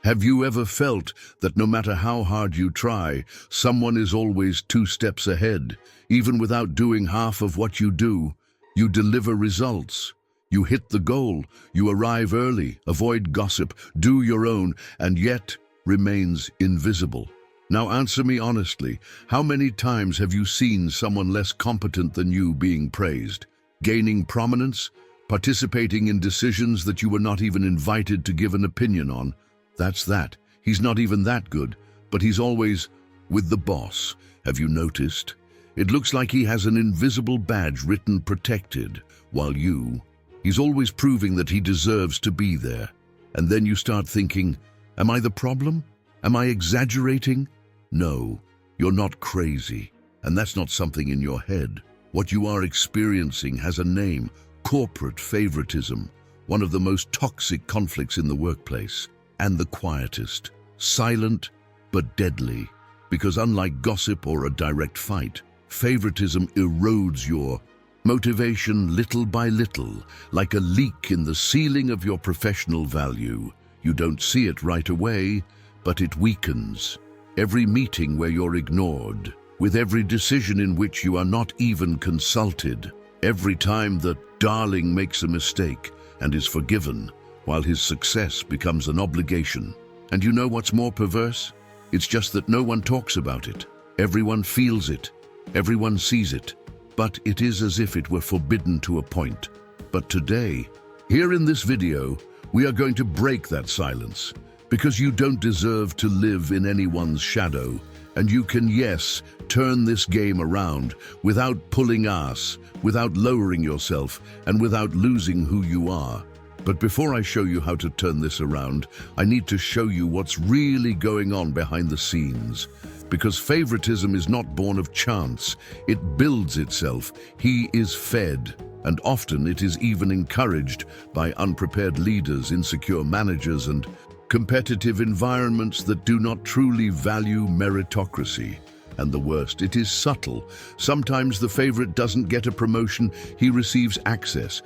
Have you ever felt that no matter how hard you try, someone is always 2 steps ahead? Even without doing half of what you do, you deliver results. You hit the goal, you arrive early, avoid gossip, do your own, and yet remains invisible. Now answer me honestly, how many times have you seen someone less competent than you being praised, gaining prominence, participating in decisions that you were not even invited to give an opinion on? That's that. He's not even that good, but he's always with the boss. Have you noticed? It looks like he has an invisible badge written protected, while he's always proving that he deserves to be there. And then you start thinking, am I the problem? Am I exaggerating? No, you're not crazy. And that's not something in your head. What you are experiencing has a name: corporate favoritism, one of the most toxic conflicts in the workplace, and the quietest, silent but deadly, because unlike gossip or a direct fight, favoritism erodes your motivation little by little, like a leak in the ceiling of your professional value. You don't see it right away, but it weakens. Every meeting where you're ignored, with every decision in which you are not even consulted, every time that darling makes a mistake and is forgiven, while his success becomes an obligation. And you know what's more perverse? It's just that no one talks about it. Everyone feels it. Everyone sees it. But it is as if it were forbidden to a point. But today, here in this video, we are going to break that silence, because you don't deserve to live in anyone's shadow, and you can, yes, turn this game around without pulling ass, without lowering yourself, and without losing who you are. But before I show you how to turn this around, I need to show you what's really going on behind the scenes. Because favoritism is not born of chance, it builds itself. He is fed, and often it is even encouraged by unprepared leaders, insecure managers, and competitive environments that do not truly value meritocracy. And the worst, it is subtle. Sometimes the favorite doesn't get a promotion, he receives access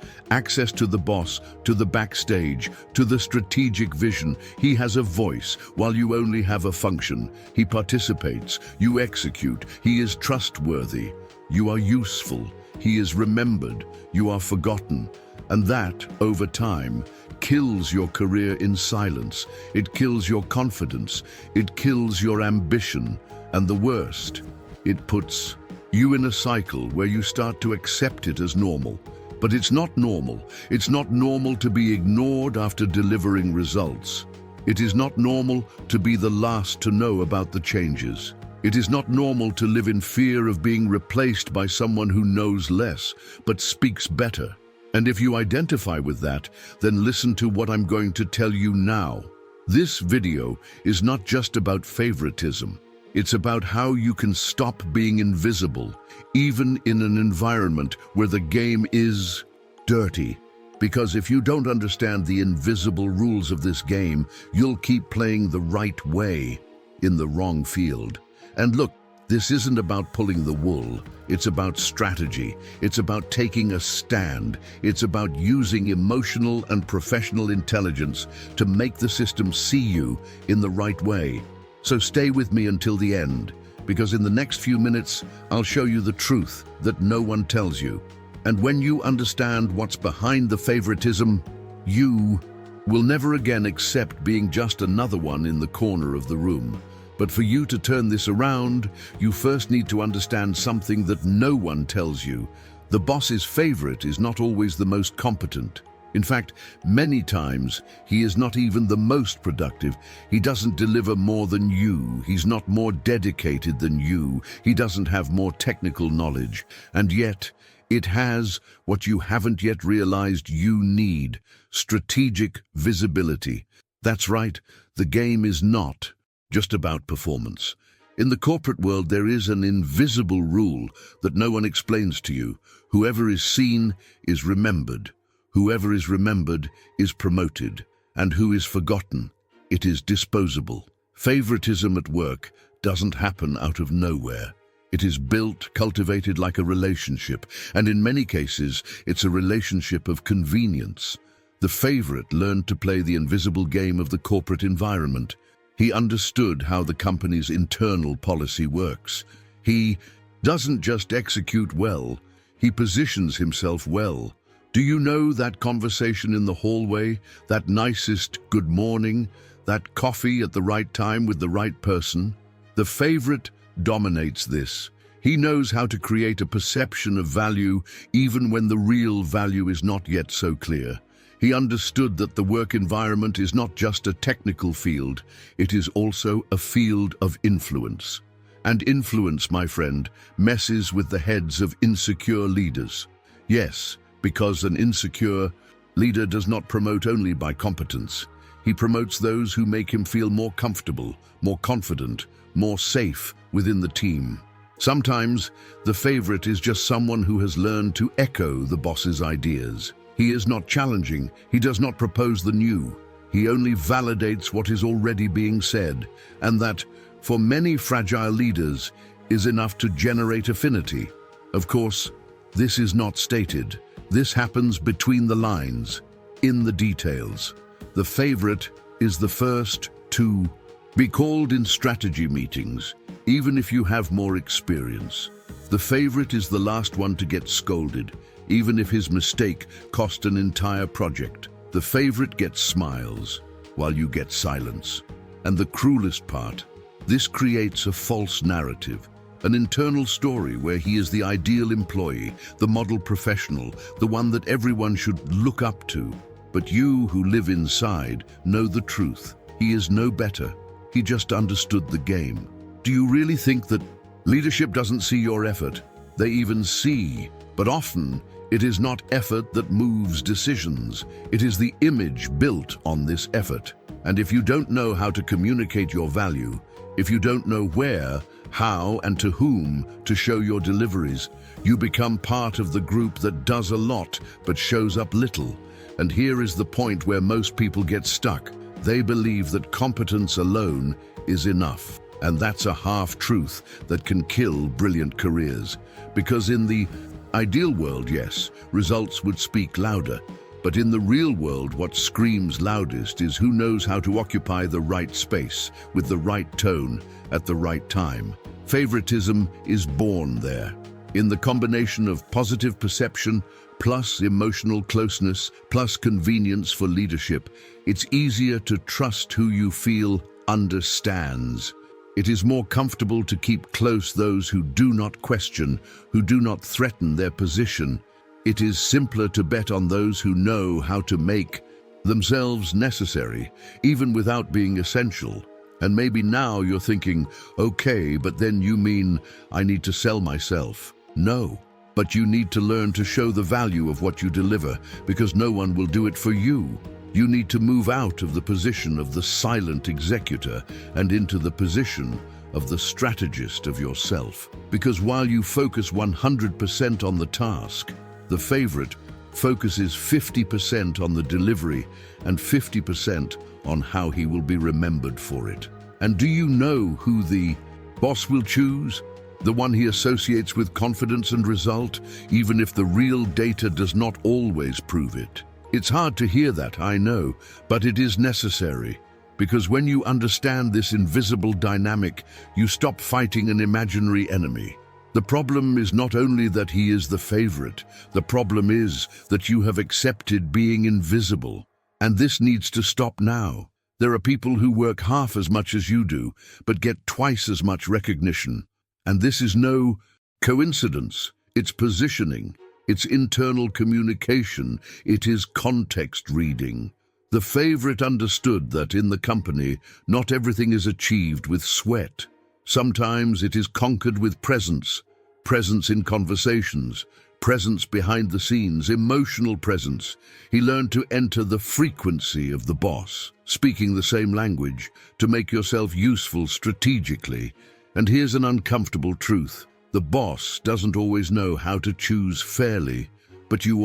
to the boss, to the backstage, to the strategic vision. He has a voice, while you only have a function. He participates, you execute, he is trustworthy. You are useful, he is remembered, you are forgotten. And that, over time, kills your career in silence. It kills your confidence, it kills your ambition. And the worst, it puts you in a cycle where you start to accept it as normal. But it's not normal. It's not normal to be ignored after delivering results. It is not normal to be the last to know about the changes. It is not normal to live in fear of being replaced by someone who knows less, but speaks better. And if you identify with that, then listen to what I'm going to tell you now. This video is not just about favoritism. It's about how you can stop being invisible, even in an environment where the game is dirty. Because if you don't understand the invisible rules of this game, you'll keep playing the right way in the wrong field. And look, this isn't about pulling the wool. It's about strategy. It's about taking a stand. It's about using emotional and professional intelligence to make the system see you in the right way. So stay with me until the end, because in the next few minutes, I'll show you the truth that no one tells you. And when you understand what's behind the favoritism, you will never again accept being just another one in the corner of the room. But for you to turn this around, you first need to understand something that no one tells you. The boss's favorite is not always the most competent. In fact, many times, he is not even the most productive. He doesn't deliver more than you. He's not more dedicated than you. He doesn't have more technical knowledge. And yet, it has what you haven't yet realized you need: strategic visibility. That's right, the game is not just about performance. In the corporate world, there is an invisible rule that no one explains to you. Whoever is seen is remembered. Whoever is remembered is promoted, and who is forgotten, it is disposable. Favoritism at work doesn't happen out of nowhere. It is built, cultivated like a relationship, and in many cases, it's a relationship of convenience. The favorite learned to play the invisible game of the corporate environment. He understood how the company's internal policy works. He doesn't just execute well, he positions himself well. Do you know that conversation in the hallway, that nicest good morning, that coffee at the right time with the right person? The favorite dominates this. He knows how to create a perception of value even when the real value is not yet so clear. He understood that the work environment is not just a technical field, it is also a field of influence. And influence, my friend, messes with the heads of insecure leaders. Yes, because an insecure leader does not promote only by competence. He promotes those who make him feel more comfortable, more confident, more safe within the team. Sometimes, the favorite is just someone who has learned to echo the boss's ideas. He is not challenging, he does not propose the new. He only validates what is already being said, and that, for many fragile leaders, is enough to generate affinity. Of course, this is not stated. This happens between the lines, in the details. The favorite is the first to be called in strategy meetings, even if you have more experience. The favorite is the last one to get scolded, even if his mistake cost an entire project. The favorite gets smiles, while you get silence. And the cruelest part, this creates a false narrative, an internal story where he is the ideal employee, the model professional, the one that everyone should look up to. But you who live inside know the truth. He is no better. He just understood the game. Do you really think that leadership doesn't see your effort? They even see, but often it is not effort that moves decisions. It is the image built on this effort. And if you don't know how to communicate your value, if you don't know where, how, and to whom to show your deliveries, you become part of the group that does a lot but shows up little. And here is the point where most people get stuck. They believe that competence alone is enough. And that's a half-truth that can kill brilliant careers. Because in the ideal world, yes, results would speak louder. But in the real world, what screams loudest is who knows how to occupy the right space, with the right tone, at the right time. Favoritism is born there. In the combination of positive perception, plus emotional closeness, plus convenience for leadership, it's easier to trust who you feel understands. It is more comfortable to keep close those who do not question, who do not threaten their position. It is simpler to bet on those who know how to make themselves necessary, even without being essential. And maybe now you're thinking, okay, but then you mean I need to sell myself. No, but you need to learn to show the value of what you deliver, because no one will do it for you. You need to move out of the position of the silent executor and into the position of the strategist of yourself. Because while you focus 100% on the task, the favorite focuses 50% on the delivery and 50% on how he will be remembered for it. And do you know who the boss will choose? The one he associates with confidence and result, even if the real data does not always prove it. It's hard to hear that, I know, but it is necessary. Because when you understand this invisible dynamic, you stop fighting an imaginary enemy. The problem is not only that he is the favorite, the problem is that you have accepted being invisible. And this needs to stop now. There are people who work half as much as you do, but get twice as much recognition. And this is no coincidence. It's positioning. It's internal communication. It is context reading. The favorite understood that in the company, not everything is achieved with sweat. Sometimes it is conquered with presence, presence in conversations, presence behind the scenes, emotional presence. He learned to enter the frequency of the boss, speaking the same language, to make yourself useful strategically. And here's an uncomfortable truth. The boss doesn't always know how to choose fairly, but you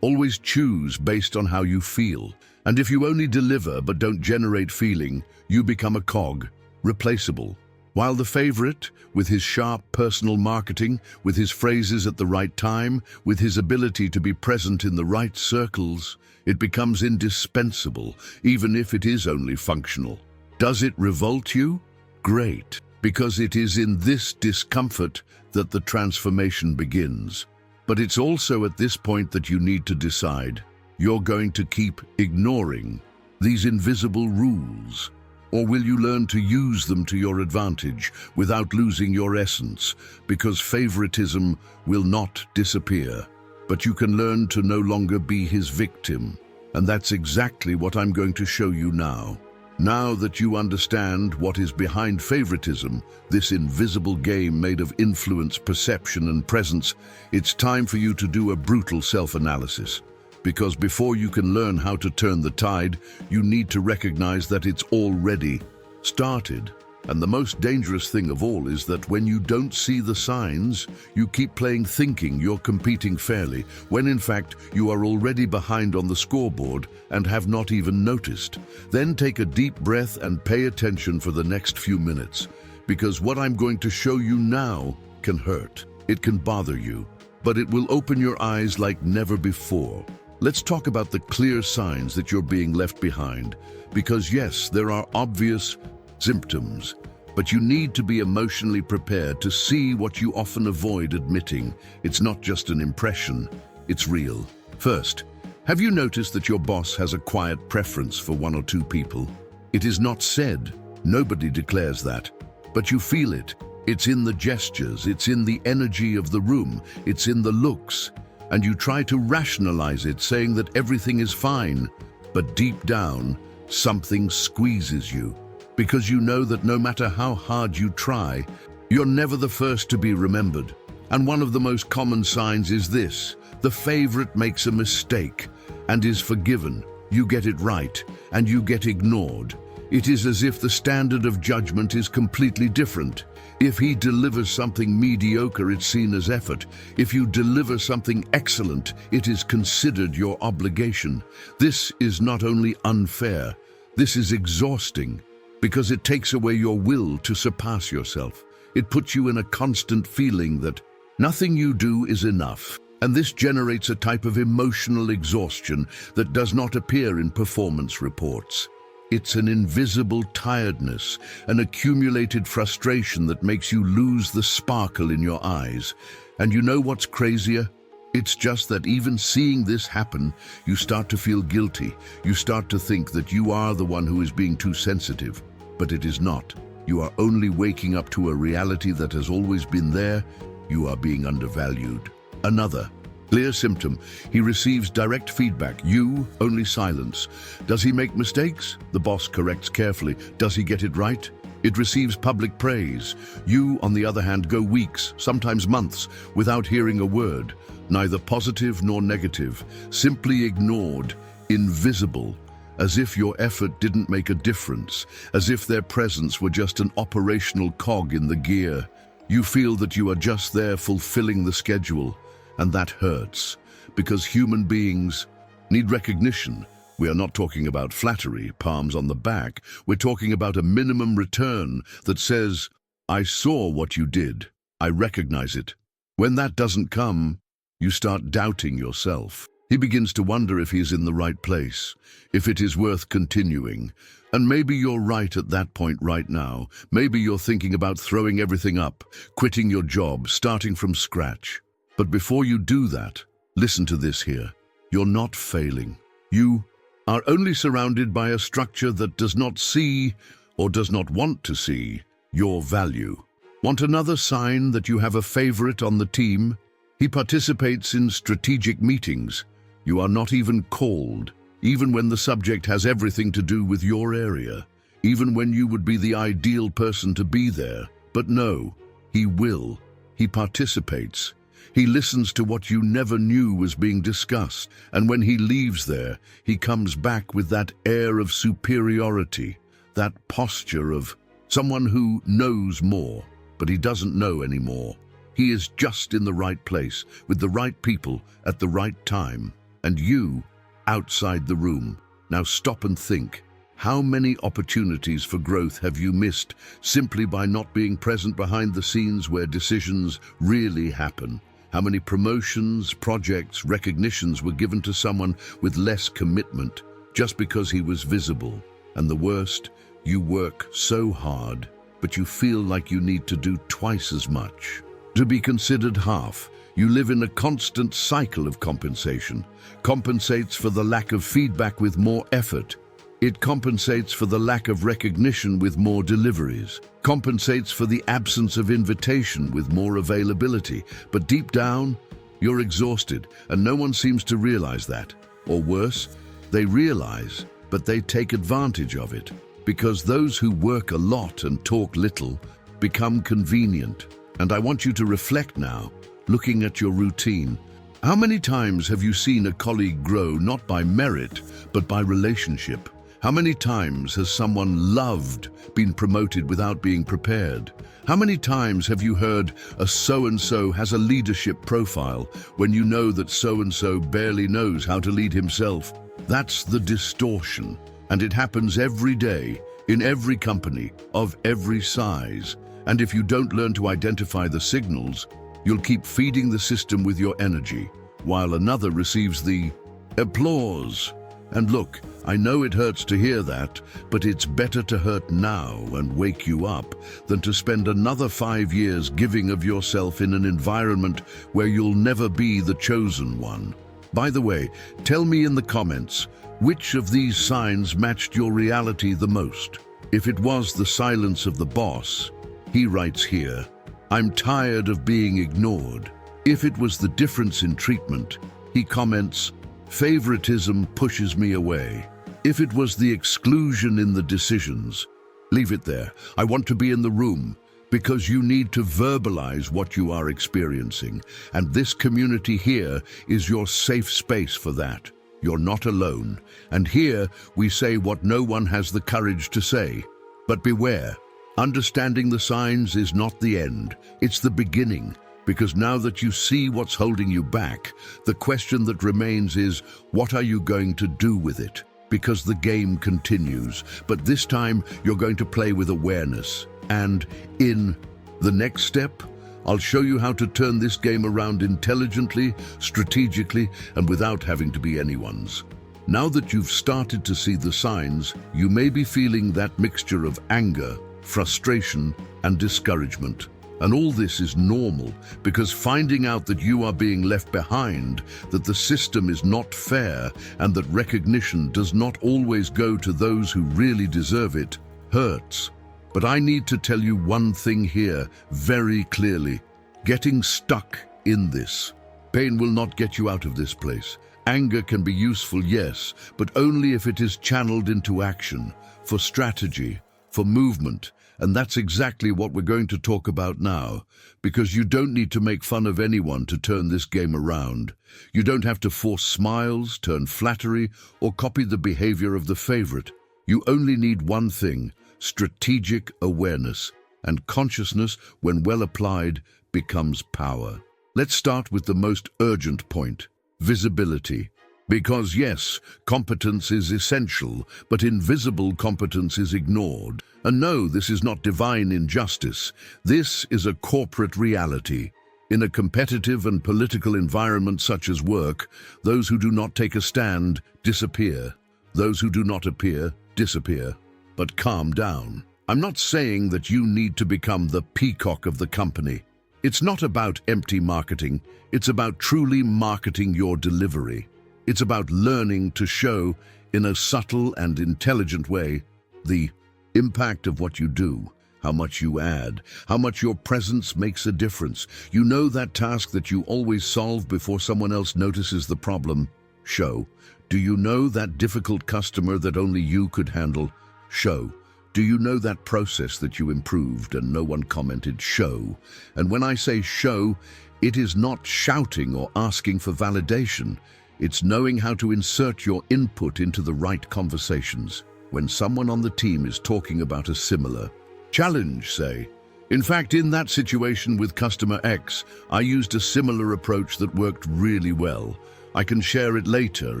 always choose based on how you feel. And if you only deliver but don't generate feeling, you become a cog, replaceable. While the favorite, with his sharp personal marketing, with his phrases at the right time, with his ability to be present in the right circles, it becomes indispensable, even if it is only functional. Does it revolt you? Great, because it is in this discomfort that the transformation begins. But it's also at this point that you need to decide you're going to keep ignoring these invisible rules, or will you learn to use them to your advantage without losing your essence? Because favoritism will not disappear, but you can learn to no longer be his victim. And that's exactly what I'm going to show you now. Now that you understand what is behind favoritism, this invisible game made of influence, perception, and presence, it's time for you to do a brutal self-analysis. Because before you can learn how to turn the tide, you need to recognize that it's already started. And the most dangerous thing of all is that when you don't see the signs, you keep playing thinking you're competing fairly, when in fact you are already behind on the scoreboard and have not even noticed. Then take a deep breath and pay attention for the next few minutes, because what I'm going to show you now can hurt. It can bother you, but it will open your eyes like never before. Let's talk about the clear signs that you're being left behind, because yes, there are obvious symptoms, but you need to be emotionally prepared to see what you often avoid admitting. It's not just an impression, it's real. First, have you noticed that your boss has a quiet preference for one or two people? It is not said, nobody declares that, but you feel it. It's in the gestures, it's in the energy of the room, it's in the looks, and you try to rationalize it, saying that everything is fine, but deep down, something squeezes you. Because you know that no matter how hard you try, you're never the first to be remembered. And one of the most common signs is this: the favorite makes a mistake and is forgiven. You get it right and you get ignored. It is as if the standard of judgment is completely different. If he delivers something mediocre, it's seen as effort. If you deliver something excellent, it is considered your obligation. This is not only unfair, this is exhausting. Because it takes away your will to surpass yourself. It puts you in a constant feeling that nothing you do is enough. And this generates a type of emotional exhaustion that does not appear in performance reports. It's an invisible tiredness, an accumulated frustration that makes you lose the sparkle in your eyes. And you know what's crazier? It's just that even seeing this happen, you start to feel guilty. You start to think that you are the one who is being too sensitive. But it is not. You are only waking up to a reality that has always been there. You are being undervalued. Another clear symptom: he receives direct feedback. You only silence. Does he make mistakes? The boss corrects carefully. Does he get it right? It receives public praise. You, on the other hand, go weeks, sometimes months, without hearing a word. Neither positive nor negative, simply ignored, invisible, as if your effort didn't make a difference, as if their presence were just an operational cog in the gear. You feel that you are just there fulfilling the schedule, and that hurts, because human beings need recognition. We are not talking about flattery, palms on the back. We're talking about a minimum return that says, I saw what you did. I recognize it. When that doesn't come, you start doubting yourself. He begins to wonder if he's in the right place, if it is worth continuing. And maybe you're right at that point right now. Maybe you're thinking about throwing everything up, quitting your job, starting from scratch. But before you do that, listen to this here. You're not failing. You are only surrounded by a structure that does not see, or does not want to see, your value. Want another sign that you have a favorite on the team? He participates in strategic meetings. You are not even called, even when the subject has everything to do with your area, even when you would be the ideal person to be there. But no, he will. He participates. He listens to what you never knew was being discussed. And when he leaves there, he comes back with that air of superiority, that posture of someone who knows more, but he doesn't know anymore. He is just in the right place, with the right people, at the right time. And you, outside the room. Now stop and think. How many opportunities for growth have you missed simply by not being present behind the scenes where decisions really happen? How many promotions, projects, recognitions were given to someone with less commitment just because he was visible? And the worst, you work so hard, but you feel like you need to do twice as much. To be considered half, you live in a constant cycle of compensation. Compensates for the lack of feedback with more effort. It compensates for the lack of recognition with more deliveries. Compensates for the absence of invitation with more availability. But deep down, you're exhausted, and no one seems to realize that. Or worse, they realize, but they take advantage of it. Because those who work a lot and talk little become convenient. And I want you to reflect now, looking at your routine. How many times have you seen a colleague grow not by merit, but by relationship? How many times has someone loved been promoted without being prepared? How many times have you heard a so-and-so has a leadership profile when you know that so-and-so barely knows how to lead himself? That's the distortion, and it happens every day, in every company, of every size. And if you don't learn to identify the signals, you'll keep feeding the system with your energy, while another receives the applause. And look, I know it hurts to hear that, but it's better to hurt now and wake you up than to spend another 5 years giving of yourself in an environment where you'll never be the chosen one. By the way, tell me in the comments, which of these signs matched your reality the most? If it was the silence of the boss, he writes here, "I'm tired of being ignored." If it was the difference in treatment, he comments, "Favoritism pushes me away." If it was the exclusion in the decisions, leave it there. I want to be in the room, because you need to verbalize what you are experiencing. And this community here is your safe space for that. You're not alone. And here we say what no one has the courage to say. But beware, understanding the signs is not the end. It's the beginning. Because now that you see what's holding you back, the question that remains is, what are you going to do with it? Because the game continues, but this time you're going to play with awareness. And in the next step, I'll show you how to turn this game around intelligently, strategically, and without having to be anyone's. Now that you've started to see the signs, you may be feeling that mixture of anger, frustration, and discouragement. And all this is normal, because finding out that you are being left behind, that the system is not fair, and that recognition does not always go to those who really deserve it, hurts. But I need to tell you one thing here very clearly. Getting stuck in this. Pain will not get you out of this place. Anger can be useful, yes, but only if it is channeled into action, for strategy, for movement. And that's exactly what we're going to talk about now, because you don't need to make fun of anyone to turn this game around. You don't have to force smiles, turn flattery, or copy the behavior of the favorite. You only need one thing, strategic awareness, and consciousness, when well applied, becomes power. Let's start with the most urgent point, visibility. Because yes, competence is essential, but invisible competence is ignored. And no, this is not divine injustice. This is a corporate reality. In a competitive and political environment such as work, those who do not take a stand disappear. Those who do not appear disappear. But calm down. I'm not saying that you need to become the peacock of the company. It's not about empty marketing. It's about truly marketing your delivery. It's about learning to show, in a subtle and intelligent way, the impact of what you do, how much you add, how much your presence makes a difference. You know that task that you always solve before someone else notices the problem? Show. Do you know that difficult customer that only you could handle? Show. Do you know that process that you improved and no one commented? Show. And when I say show, it is not shouting or asking for validation. It's knowing how to insert your input into the right conversations when someone on the team is talking about a similar challenge, say. In fact, in that situation with customer X, I used a similar approach that worked really well. I can share it later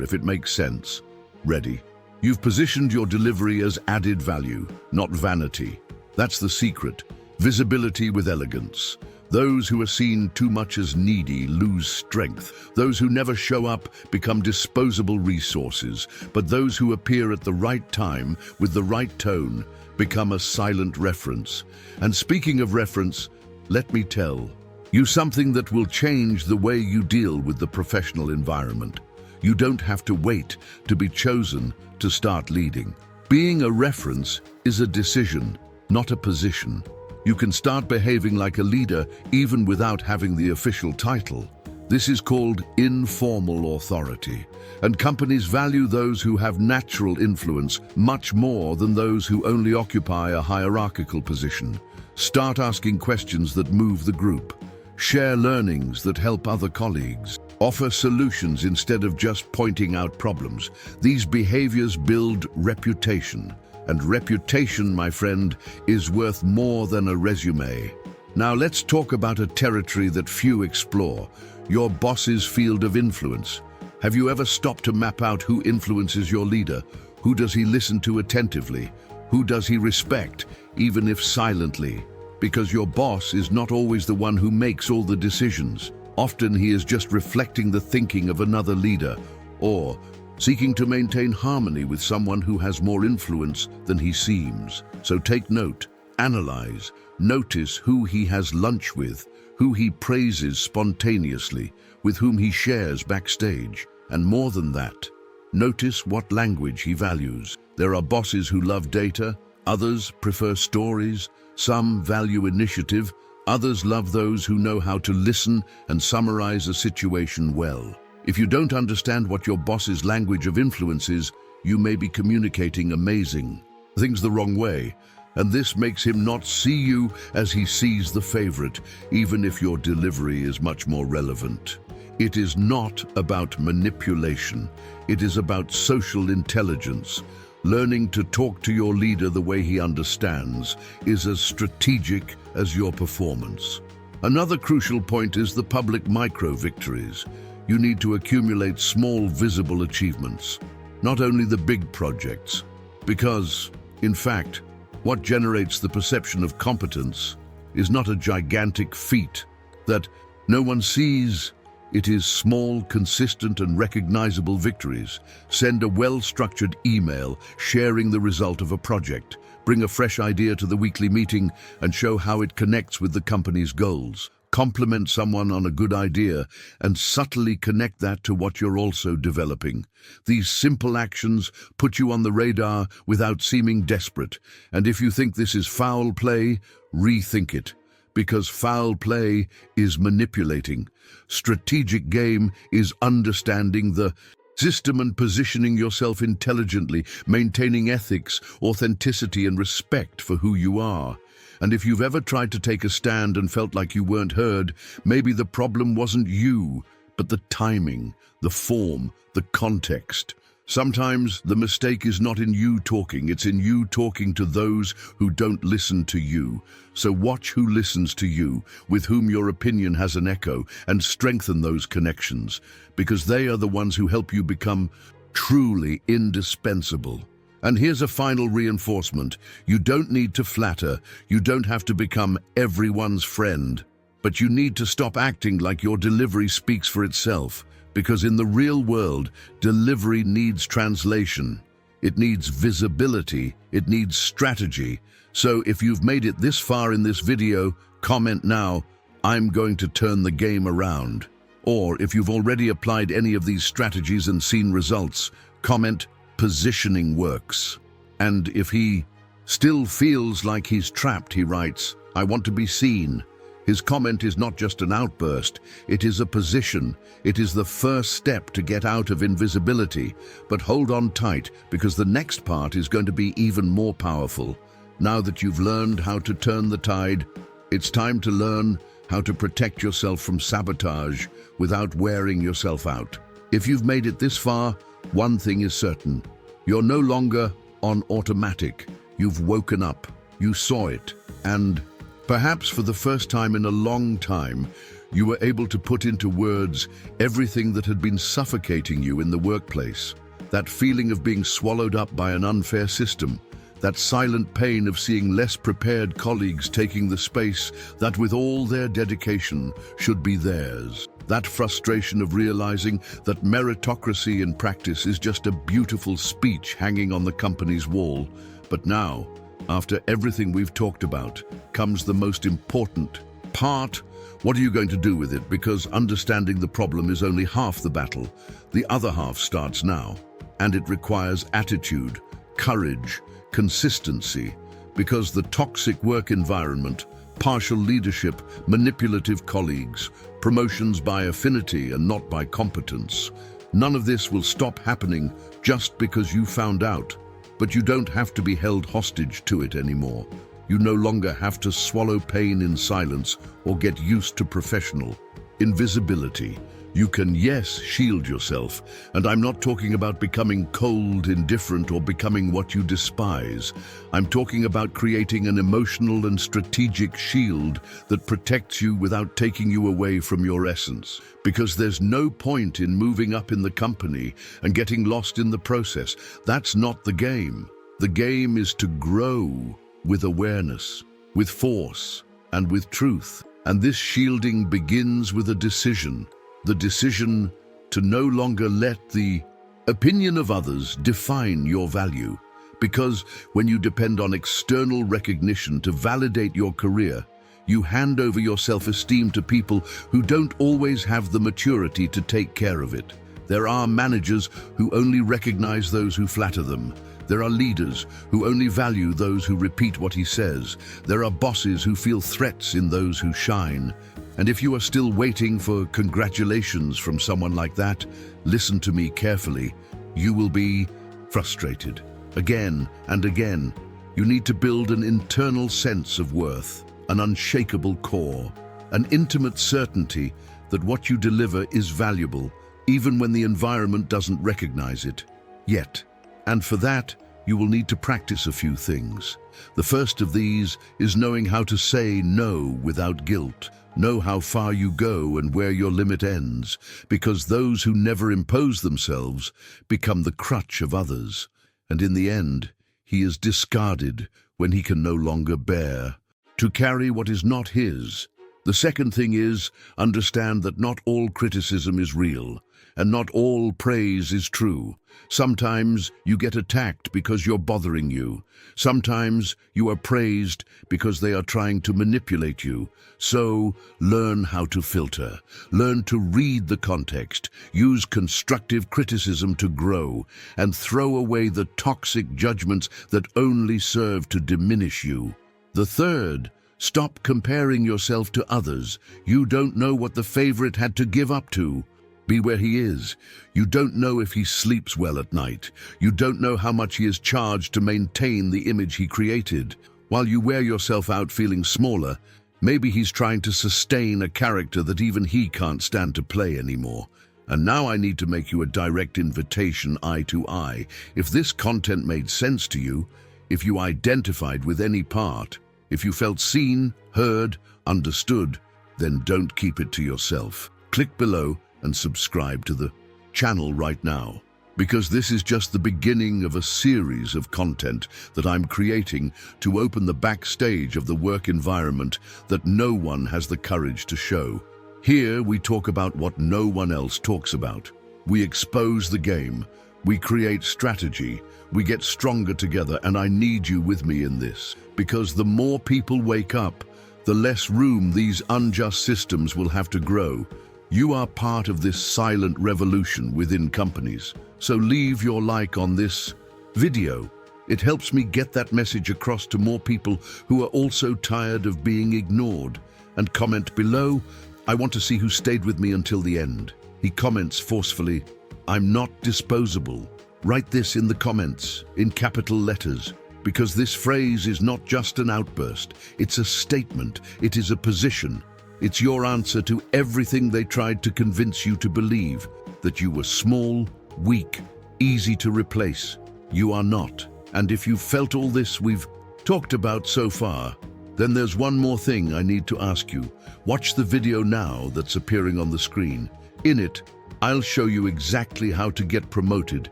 if it makes sense. Ready? You've positioned your delivery as added value, not vanity. That's the secret. Visibility with elegance. Those who are seen too much as needy lose strength. Those who never show up become disposable resources. But those who appear at the right time with the right tone become a silent reference. And speaking of reference, let me tell you something that will change the way you deal with the professional environment. You don't have to wait to be chosen to start leading. Being a reference is a decision, not a position. You can start behaving like a leader even without having the official title. This is called informal authority, and companies value those who have natural influence much more than those who only occupy a hierarchical position. Start asking questions that move the group. Share learnings that help other colleagues. Offer solutions instead of just pointing out problems. These behaviors build reputation. And reputation, my friend, is worth more than a resume. Now let's talk about a territory that few explore, your boss's field of influence. Have you ever stopped to map out who influences your leader? Who does he listen to attentively? Who does he respect, even if silently? Because your boss is not always the one who makes all the decisions. Often he is just reflecting the thinking of another leader, or seeking to maintain harmony with someone who has more influence than he seems. So take note, analyze, notice who he has lunch with, who he praises spontaneously, with whom he shares backstage. And more than that, notice what language he values. There are bosses who love data, others prefer stories, some value initiative, others love those who know how to listen and summarize a situation well. If you don't understand what your boss's language of influence is, you may be communicating amazing things the wrong way, and this makes him not see you as he sees the favorite, even if your delivery is much more relevant. It is not about manipulation. It is about social intelligence. Learning to talk to your leader the way he understands is as strategic as your performance. Another crucial point is the public micro-victories. You need to accumulate small, visible achievements, not only the big projects, because, in fact, what generates the perception of competence is not a gigantic feat that no one sees. It is small, consistent, and recognizable victories. Send a well-structured email sharing the result of a project. Bring a fresh idea to the weekly meeting and show how it connects with the company's goals. Compliment someone on a good idea and subtly connect that to what you're also developing. These simple actions put you on the radar without seeming desperate. And if you think this is foul play, rethink it. Because foul play is manipulating. Strategic game is understanding the system and positioning yourself intelligently, maintaining ethics, authenticity, and respect for who you are. And if you've ever tried to take a stand and felt like you weren't heard, maybe the problem wasn't you, but the timing, the form, the context. Sometimes the mistake is not in you talking, it's in you talking to those who don't listen to you. So watch who listens to you, with whom your opinion has an echo, and strengthen those connections, because they are the ones who help you become truly indispensable. And here's a final reinforcement. You don't need to flatter. You don't have to become everyone's friend. But you need to stop acting like your delivery speaks for itself. Because in the real world, delivery needs translation. It needs visibility. It needs strategy. So if you've made it this far in this video, comment now, "I'm going to turn the game around." Or if you've already applied any of these strategies and seen results, comment, "Positioning works." And if he still feels like he's trapped, he writes, "I want to be seen." His comment is not just an outburst, it is a position. It is the first step to get out of invisibility. But hold on tight, because the next part is going to be even more powerful. Now that you've learned how to turn the tide, it's time to learn how to protect yourself from sabotage without wearing yourself out. If you've made it this far, one thing is certain. You're no longer on automatic. You've woken up. You saw it. And perhaps for the first time in a long time, you were able to put into words everything that had been suffocating you in the workplace. that feeling of being swallowed up by an unfair system, that silent pain of seeing less prepared colleagues taking the space that with all their dedication should be theirs. That frustration of realizing that meritocracy in practice is just a beautiful speech hanging on the company's wall. But now, after everything we've talked about, comes the most important part. What are you going to do with it? Because understanding the problem is only half the battle. The other half starts now, and it requires attitude, courage, consistency, because the toxic work environment, partial leadership, manipulative colleagues, promotions by affinity and not by competence, none of this will stop happening just because you found out. But you don't have to be held hostage to it anymore. You no longer have to swallow pain in silence or get used to professional invisibility. You can, yes, shield yourself, and I'm not talking about becoming cold, indifferent, or becoming what you despise. I'm talking about creating an emotional and strategic shield that protects you without taking you away from your essence. Because there's no point in moving up in the company and getting lost in the process. That's not the game. The game is to grow with awareness, with force, and with truth. And this shielding begins with a decision. The decision to no longer let the opinion of others define your value. Because when you depend on external recognition to validate your career, you hand over your self-esteem to people who don't always have the maturity to take care of it. There are managers who only recognize those who flatter them. There are leaders who only value those who repeat what he says. There are bosses who feel threats in those who shine. And if you are still waiting for congratulations from someone like that, listen to me carefully. You will be frustrated again and again. You need to build an internal sense of worth, an unshakable core, an intimate certainty that what you deliver is valuable, even when the environment doesn't recognize it yet. And for that, you will need to practice a few things. The first of these is knowing how to say no without guilt. Know how far you go and where your limit ends, because those who never impose themselves become the crutch of others. And in the end, he is discarded when he can no longer bear to carry what is not his. The second thing is understand that not all criticism is real, and not all praise is true. Sometimes you get attacked because you're bothering you. Sometimes you are praised because they are trying to manipulate you. So learn how to filter. Learn to read the context. Use constructive criticism to grow, and throw away the toxic judgments that only serve to diminish you. The third, stop comparing yourself to others. You don't know what the favorite had to give up to. Be where he is. You don't know if he sleeps well at night. You don't know how much he is charged to maintain the image he created. While you wear yourself out feeling smaller, maybe he's trying to sustain a character that even he can't stand to play anymore. And now I need to make you a direct invitation, eye to eye. If this content made sense to you, if you identified with any part, if you felt seen, heard, understood, then don't keep it to yourself. Click below and subscribe to the channel right now, because this is just the beginning of a series of content that I'm creating to open the backstage of the work environment that no one has the courage to show. Here we talk about what no one else talks about. We expose the game, we create strategy, we get stronger together, and I need you with me in this, because the more people wake up, the less room these unjust systems will have to grow. You are part of this silent revolution within companies. So leave your like on this video. It helps me get that message across to more people who are also tired of being ignored. And comment below, I want to see who stayed with me until the end. He comments forcefully, I'm not disposable. Write this in the comments, in capital letters, because this phrase is not just an outburst. It's a statement. It is a position. It's your answer to everything they tried to convince you to believe, that you were small, weak, easy to replace. You are not. And if you've felt all this we've talked about so far, then there's one more thing I need to ask you. Watch the video now that's appearing on the screen. In it, I'll show you exactly how to get promoted,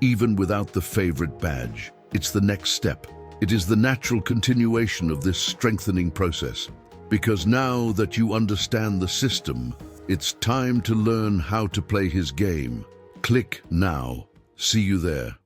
even without the favorite badge. It's the next step. It is the natural continuation of this strengthening process. Because now that you understand the system, it's time to learn how to play his game. Click now. See you there.